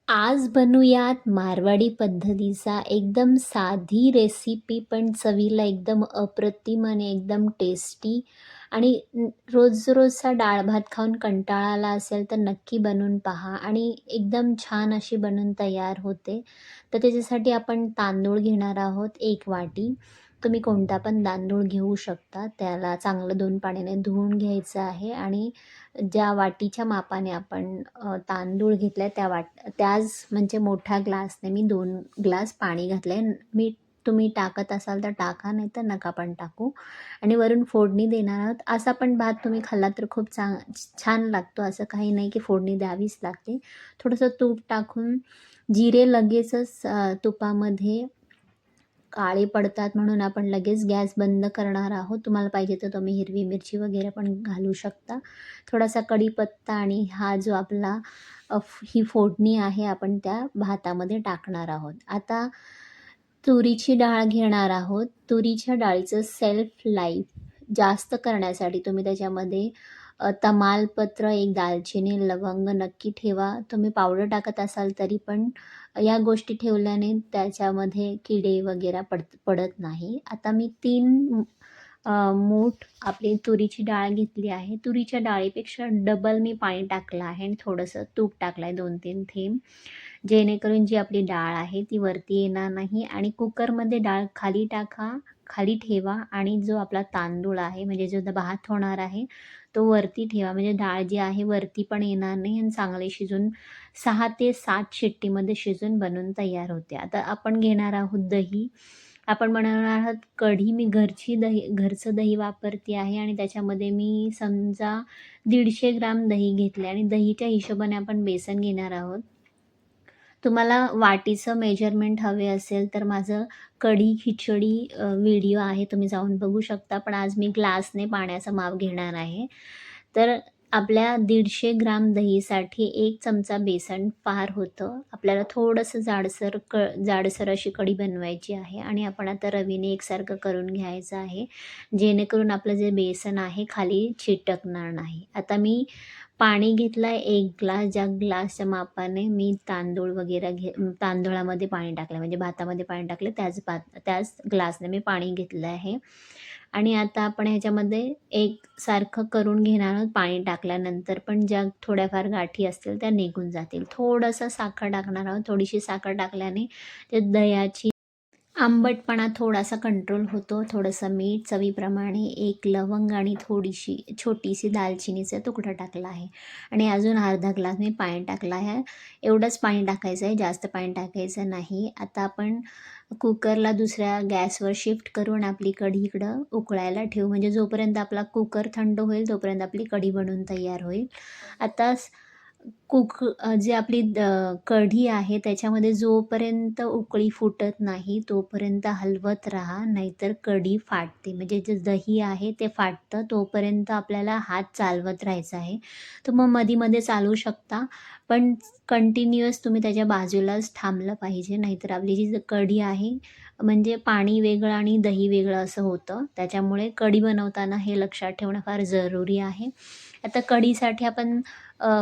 आज बनवूयात मारवाडी पद्धतीचा एकदम साधी रेसिपी पण चवीला एकदम अप्रतिम आणि एकदम टेस्टी आणि रोज-रोजचा डाळ-भात खाऊन कंटाळा आला असेल तर नक्की बनवून पहा आणि एकदम छान अशी बनून तयार होते. तर त्याच्यासाठी आपण तांदूळ घेणार आहोत 1 वाटी. तुम्ही कोणता पण तांदूळ घेऊ शकता. त्याला चांगलं 2 पाण्याने धुवून घ्यायचं आहे आणि ज्या वाटीच्या मापाने आपण तांदूळ घेतले त्याच म्हणजे मोठ्या ग्लासने मी 2 ग्लास पाणी घातले. मीठ तुम्ही टाकत असाल तर टाका, नाहीतर नका पण टाकू. आणि वरून फोडणी देणार आहोत. असा पण भात तुम्ही खाल्ला तर खूप छान लागतो. असं काही नाही की फोडणी द्यावीच लागते. थोडंसं तूप टाकून जिरे लगेचच तुपामध्ये काळे पडतात म्हणून आपण लगेच गॅस बंद करणार आहोत. तुम्हाला पाहिजे तर तुम्ही हिरवी मिरची वगैरे पण घालू शकता. थोडासा कढीपत्ता आणि हा जो आपला ही फोडणी आहे आपण त्या भातामध्ये टाकणार आहोत. आता तुरीची डाळ घेणार आहोत. तुरीच्या डाळीचं सेल्फ लाईफ जास्त करण्यासाठी तुम्ही त्याच्यामध्ये तमालपत्र, एक दालचिनी, लवंग नक्की ठेवा. तुम्ही पावडर टाकत असाल तरी पण या गोष्टी ठेवल्याने त्याच्यामध्ये किडे वगैरे पडत नाही. आता मी 3 मूठ आपली तुरीची डाळ घेतली आहे. तुरीच्या डाळीपेक्षा डबल मी पाणी टाकलं आहे आणि थोडंसं तूप टाकलं आहे 2-3 थेंब. जेणेकरून जी आपली डाळ आहे ती वरती येणार नाही आणि कुकरमध्ये डाळ खाली टाका, खाली ठेवा आणि जो आपला तांदूळ आहे म्हणजे जो भात होणार आहे तो वरती ठेवा. म्हणजे डाळ जी आहे वरती पण येणार नाही आणि चांगले शिजून 6 ते 7 शिट्टीमध्ये शिजून बनून तयार होते. आता आपण घेणार आहोत दही. आपण बनवणार आहोत कढी. मी घरचं दही वापरते आहे आणि त्याच्यामध्ये मी समजा 150 ग्राम दही घेतले आणि दहीच्या हिशोबाने आपण बेसन घेणार आहोत. तुम्हाला वाटीचं मेजरमेंट हवे असेल तर माझं कढी खिचडी व्हिडिओ आहे, तुम्ही जाऊन बघू शकता. पण आज मी ग्लासने पाण्याचं माप घेणार आहे. तर आपल्या 150 ग्राम दहीसाठी 1 चमचा बेसन फार होतं. आपल्याला थोडंसं जाडसर अशी कढी बनवायची आहे आणि आपण आता रवीने एकसारखं करून घ्यायचं आहे, जेणेकरून आपलं जे बेसन आहे खाली चिटकणार नाही. आता मी पाणी घेतलं आहे 1 ग्लास, ज्या ग्लासच्या मापाने मी तांदूळामध्ये पाणी टाकलं म्हणजे भातामध्ये पाणी टाकलं त्याच ग्लासने मी पाणी घेतलं आहे. आणि आता आपण ह्याच्यामध्ये एकसारखं करून घेणार आहोत. पाणी टाकल्यानंतर पण ज्या थोड्याफार गाठी असतील त्या निघून जातील. थोडंसं साखर टाकणार आहोत. थोडीशी साखर टाकल्याने ते दह्याची आंबटपणा थोडासा कंट्रोल होतो. थोडंसं मीठ चवीप्रमाणे, 1 लवंग आणि थोडीशी छोटीशी दालचिनीचा तुकडा टाकला आहे आणि अजून अर्धा ग्लास मी पाणी टाकलं आहे. एवढंच पाणी टाकायचं आहे, जास्त पाणी टाकायचं नाही. आता आपण कुकरला दुसऱ्या गॅसवर शिफ्ट करून आपली कढी इकडं उकळायला ठेवू. म्हणजे जोपर्यंत आपला कुकर थंड होईल तोपर्यंत आपली कढी बनून तयार होईल. आता जी आपली कढी आहे त्याच्यामध्ये जोपर्यंत उकळी फुटत नाही तोपर्यंत हलवत राहा, नाहीतर कढी फाटते. म्हणजे जे दही आहे ते फाटतं तोपर्यंत आपल्याला हात चालवत राहायचा आहे. तर मग मध्ये-मध्ये चालवू शकता, पण कंटिन्युअस तुम्ही त्याच्या बाजूलाच थांबलं पाहिजे. नाहीतर आपली जी कढी आहे म्हणजे पाणी वेगळं आणि दही वेगळं असं होतं. त्याच्यामुळे कढी बनवताना हे लक्षात ठेवणं फार जरुरी आहे. आता कढीसाठी आपण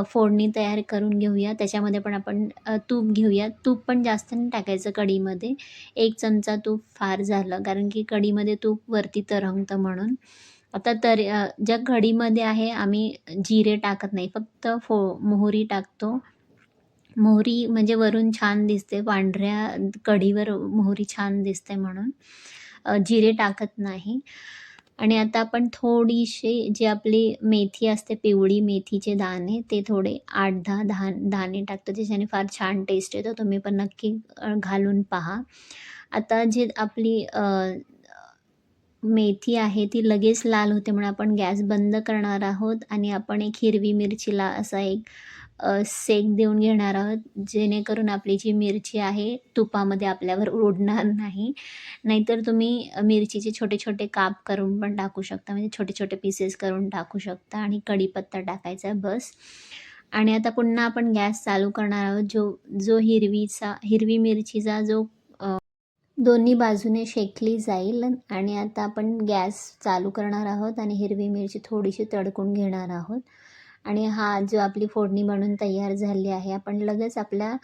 फोडणी तयार करून घेऊया. त्याच्यामध्ये पण आपण तूप घेऊया. तूप पण जास्त नाही टाकायचं कढीमध्ये. 1 चमचा तूप फार झालं, कारण की कढीमध्ये तूप वरती तरंगतं म्हणून. आता ज्या कढीमध्ये आहे आम्ही जिरे टाकत नाही, फक्त मोहरी टाकतो. मोहरी म्हणजे वरून छान दिसते, पांढऱ्या कढीवर मोहरी छान दिसते म्हणून. जिरे टाकत नाही. आणि आता आपण थोडीशी जी आपली मेथी असते, पिवळी मेथीचे दाणे, ते थोडे 8-10 दाणे टाकतो. त्याच्याने फार छान टेस्ट येतो. तुम्ही पण नक्की घालून पहा. आता जी आपली मेथी आहे ती लगेच लाल होते म्हणून आपण गॅस बंद करणार आहोत आणि आपण एक हिरवी मिरचीला असा एक शेक देऊन घेणार आहोत, जेणेकरून आपली जी मिरची आहे तुपामध्ये आपल्यावर उडणार नाही. नाहीतर तुम्ही मिरचीचे छोटे-छोटे काप करून पण टाकू शकता, म्हणजे छोटे-छोटे पीसेस करून टाकू शकता आणि कढीपत्ता टाकायचा बस. आणि आता पुन्हा आपण गॅस चालू करणार आहोत. जो हिरवी मिरचीचा जो दोन्ही बाजूने शेकली जाईल आणि आता आपण गॅस चालू करणार आहोत आणि हिरवी मिरची थोडीशी तडकून घेणार आहोत आणि हा जो आपली फोडणी बनून तयार झाली आहे, आपण लगेच आपल्या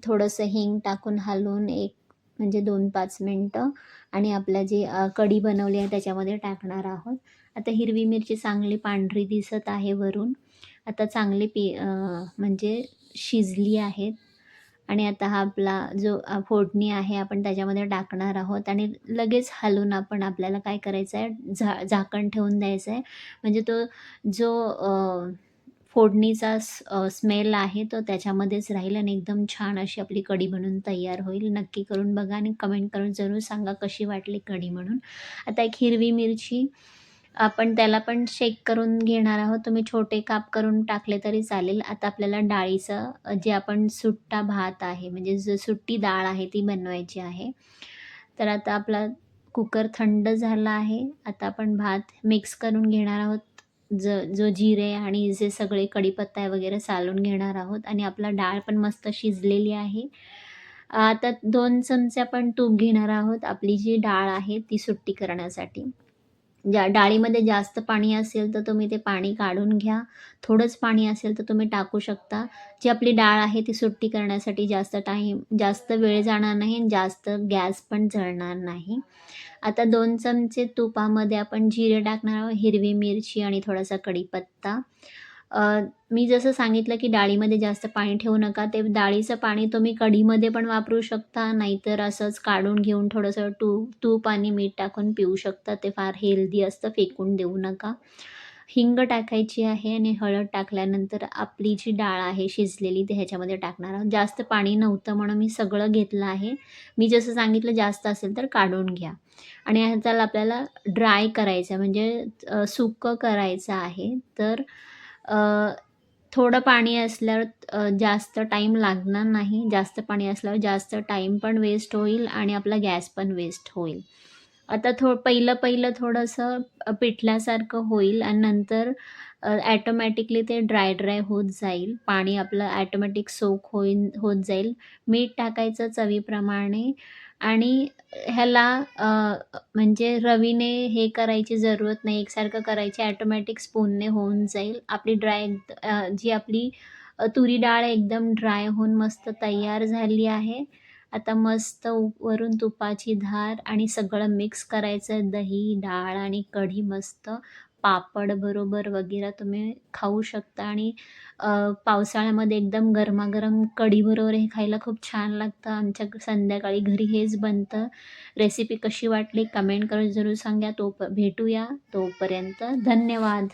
थोडंसं हिंग टाकून हलवून एक म्हणजे 2-5 मिनिटं आणि आपल्या जे कढी बनवली आहे त्याच्यामध्ये टाकणार आहोत. आता हिरवी मिरची चांगली पांढरी दिसत आहे वरून. आता चांगली म्हणजे शिजली आहेत आणि आता हा आपला जो फोडणी आहे आपण त्याच्यामध्ये टाकणार आहोत आणि लगेच हलवून आपल्याला काय करायचं आहे झाकण ठेवून द्यायचं आहे. म्हणजे तो जो फोडणीचा स्मेल आहे तो त्याच्यामध्येच राहील आणि एकदम छान अशी आपली कढी बनून तयार होईल. नक्की करून बघा आणि कमेंट करून जरूर सांगा कशी वाटली कढी म्हणून. आता एक हिरवी मिरची आपण त्याला पण शेक करून घेणार आहोत. तुम्ही छोटे काप करून टाकले तरी चालेल. आता आपल्याला डाळीचं जे आपण सुट्टा भात आहे म्हणजे जो सुट्टी डाळ आहे ती बनवायची आहे. तर आता आपला कुकर थंड झाला आहे. आता आपण भात मिक्स करून घेणार आहोत. जो जिरे आणि जे सगळे कढीपत्ता वगैरे सालून घेणार आहोत आणि आपला डाळ पण मस्त शिजलेली आहे. आता 2 चमचे आपण तूप घेणार आहोत. आपली जी डाळ आहे ती सुट्टी करण्यासाठी. डाळीमध्ये जास्त पाणी असेल तर तुम्ही ते पाणी काढून घ्या. थोडंच पाणी असेल तर तुम्ही टाकू शकता. जी आपली डाळ आहे ती सुट्टी करण्यासाठी जास्त वेळ जाणार नाही आणि जास्त गॅस पण जळणार नाही. आता 2 चमचे तुपामध्ये आपण जिरे टाकणार आहोत, हिरवी मिरची आणि थोडासा कढीपत्ता. मी जसं सांगितलं की डाळीमध्ये जास्त पाणी ठेवू नका. ते डाळीचं पाणी तुम्ही कढीमध्ये पण वापरू शकता, नाहीतर असंच काढून घेऊन थोडंसं तूप आणि मीठ टाकून पिऊ शकता. ते फार हेल्दी असतं, फेकून देऊ नका. हिंग टाकायची आहे आणि हळद टाकल्यानंतर आपली जी डाळ आहे शिजलेली ती ह्याच्यामध्ये टाकणार आहोत. जास्त पाणी नव्हतं म्हणून मी सगळं घेतलं आहे. मी जसं सांगितलं जास्त असेल तर काढून घ्या आणि ह्याच्याला आपल्याला ड्राय करायचं म्हणजे सुकं करायचं आहे. तर अ, थोडं पाणी असल्यावर जास्त टाईम लागणार नाही. जास्त पाणी असल्यावर जास्त टाईम पण वेस्ट होईल आणि आपला गॅस पण वेस्ट होईल. आता पहिलं-पहिलं थोडंसं पिठल्यासारखं होईल आणि नंतर ऑटोमॅटिकली ते ड्राय होत जाईल. पाणी आपलं ऑटोमॅटिक सोक होत जाईल. मीठ टाकायचं चवीप्रमाणे आणि ह्याला म्हणजे रवीने हे करायची जरूरत नाही, एकसारखं करायची ऑटोमॅटिक स्पूनने होऊन जाईल. आपली जी आपली तुरी डाळ एकदम ड्राय होऊन मस्त तयार झाली आहे. आता मस्त वरून तुपाची धार आणि सगळं मिक्स करायचं दही, डाळ आणि कढी मस्त पापड बरोबर वगैरे तुम्ही खाऊ शकता आणि पावसाळ्यामध्ये एकदम गरमागरम कढीबरोबर हे खायला खूप छान लागतं. आमच्या संध्याकाळी घरी हेच बनतं. रेसिपी कशी वाटली कमेंट करून जरूर सांगा. भेटूया तोपर्यंत धन्यवाद.